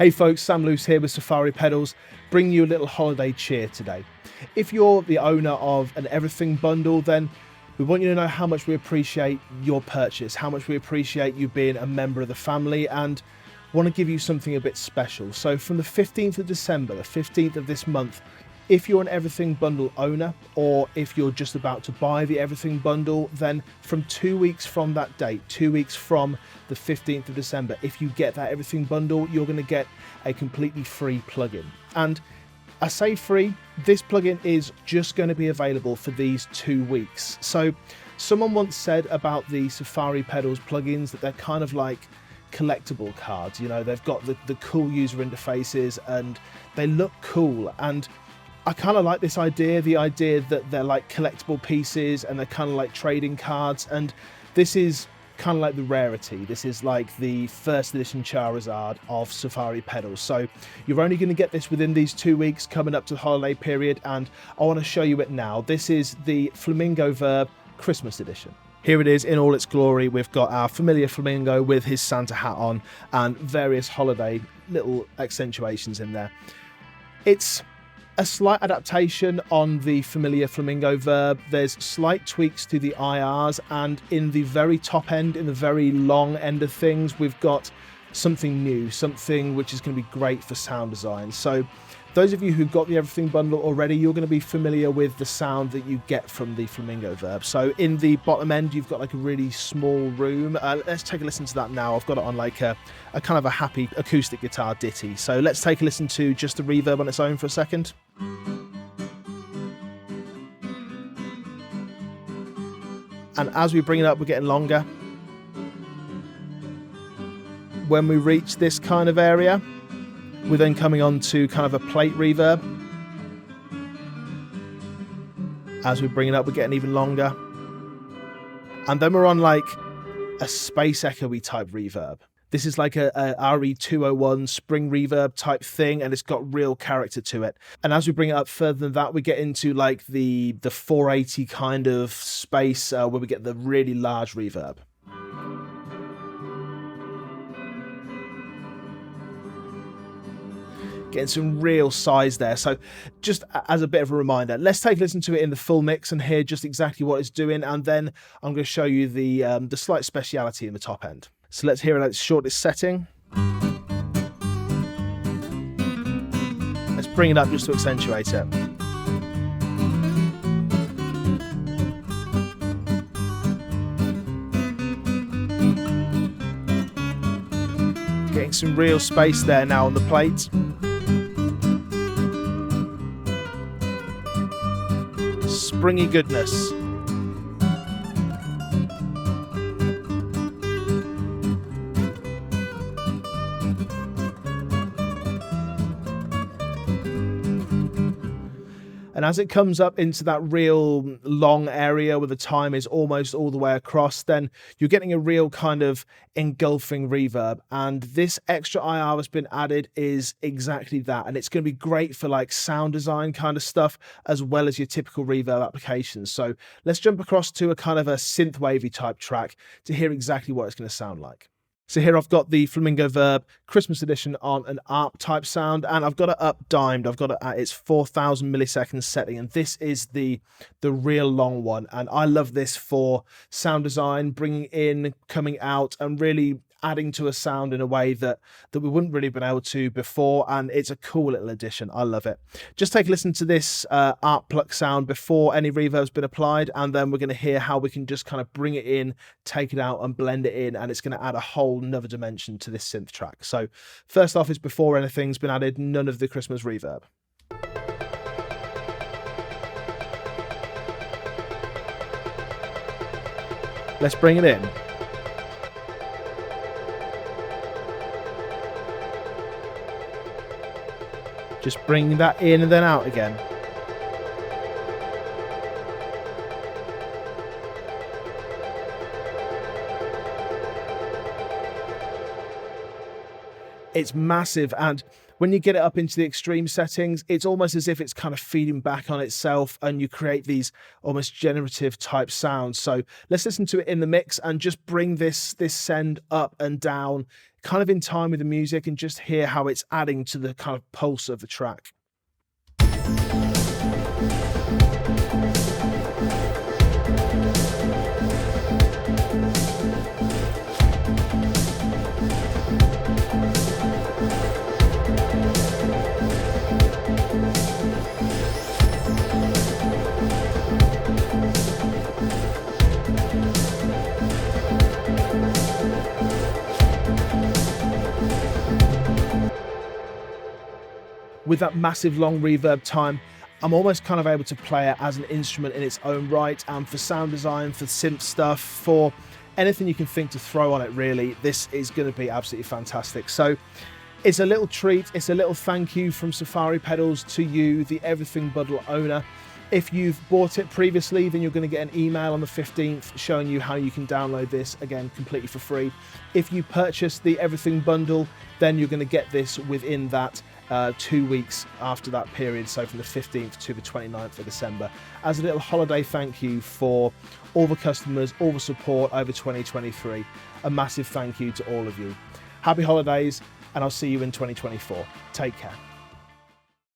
Hey folks, Sam Luce here with Safari Pedals, bringing you a little holiday cheer today. If you're the owner of an everything bundle, then we want you to know how much we appreciate your purchase, how much we appreciate you being a member of the family, and want to give you something a bit special. So from the 15th of December, the 15th of this month, if you're an everything bundle owner, or if you're just about to buy the everything bundle, then from 2 weeks from that date, 2 weeks from the 15th of December, if you get that everything bundle, you're going to get a completely free plugin. And I say free, this plugin is just going to be available for these 2 weeks. So someone once said about the Safari Pedals plugins that they're kind of like collectible cards. You know, they've got the cool user interfaces and they look cool, and I kind of like this idea, the idea that they're like collectible pieces and they're kind of like trading cards, and this is kind of like the rarity. This is like the first edition Charizard of Safari Pedals. So you're only going to get this within these 2 weeks coming up to the holiday period, and I want to show you it now. This is the Flamingo Verb Christmas edition. Here it is in all its glory. We've got our familiar flamingo with his Santa hat on and various holiday little accentuations in there. It's a slight adaptation on the familiar Flamingo Verb. There's slight tweaks to the IRs, and in the very top end, in the very long end of things, we've got something new, something which is going to be great for sound design. So those of you who've got the everything bundle already, you're going to be familiar with the sound that you get from the Flamingo Verb. So in the bottom end, you've got like a really small room. Let's take a listen to that now. I've got it on like a kind of a happy acoustic guitar ditty. So let's take a listen to just the reverb on its own for a second. And as we bring it up, we're getting longer. When we reach this kind of area, we're then coming on to kind of a plate reverb. As we bring it up, we're getting even longer. And then we're on like a space echo-y type reverb. This is like a RE201 spring reverb type thing, and it's got real character to it. And as we bring it up further than that, we get into like the 480 kind of space where we get the really large reverb. Getting some real size there. So just as a bit of a reminder, let's take a listen to it in the full mix and hear just exactly what it's doing, and then I'm going to show you the slight speciality in the top end. So let's hear it at its shortest setting. Let's bring it up just to accentuate it. Getting some real space there now on the plate. Springy goodness. And as it comes up into that real long area where the time is almost all the way across, then you're getting a real kind of engulfing reverb. And this extra IR that's been added is exactly that. And it's going to be great for like sound design kind of stuff, as well as your typical reverb applications. So let's jump across to a kind of a synth wavy type track to hear exactly what it's going to sound like. So here I've got the Flamingo Verb Christmas edition on an ARP type sound, and I've got it up dimed. I've got it at its 4,000 milliseconds setting, and this is the real long one. And I love this for sound design, bringing in, coming out, and really adding to a sound in a way that we wouldn't really have been able to before, and it's a cool little addition. I love it. Just take a listen to this ARP pluck sound before any reverb's been applied, and then we're going to hear how we can just kind of bring it in, take it out, and blend it in, and it's going to add a whole nother dimension to this synth track. So first off is before anything's been added, none of the Christmas reverb. Let's bring it in. Just bring that in and then out again. It's massive, and when you get it up into the extreme settings, it's almost as if it's kind of feeding back on itself, and you create these almost generative type sounds. So let's listen to it in the mix and just bring this send up and down kind of in time with the music, and just hear how it's adding to the kind of pulse of the track. With that massive long reverb time, I'm almost kind of able to play it as an instrument in its own right, and for sound design, for synth stuff, for anything you can think to throw on it really, this is going to be absolutely fantastic. So it's a little treat, it's a little thank you from Safari Pedals to you, the Everything Bundle owner. If you've bought it previously, then you're going to get an email on the 15th showing you how you can download this, again, completely for free. If you purchase the Everything Bundle, then you're going to get this within that 2 weeks after that period, so from the 15th to the 29th of December, as a little holiday thank you for all the customers, all the support over 2023. A massive thank you to all of you. Happy holidays, and I'll see you in 2024. Take care.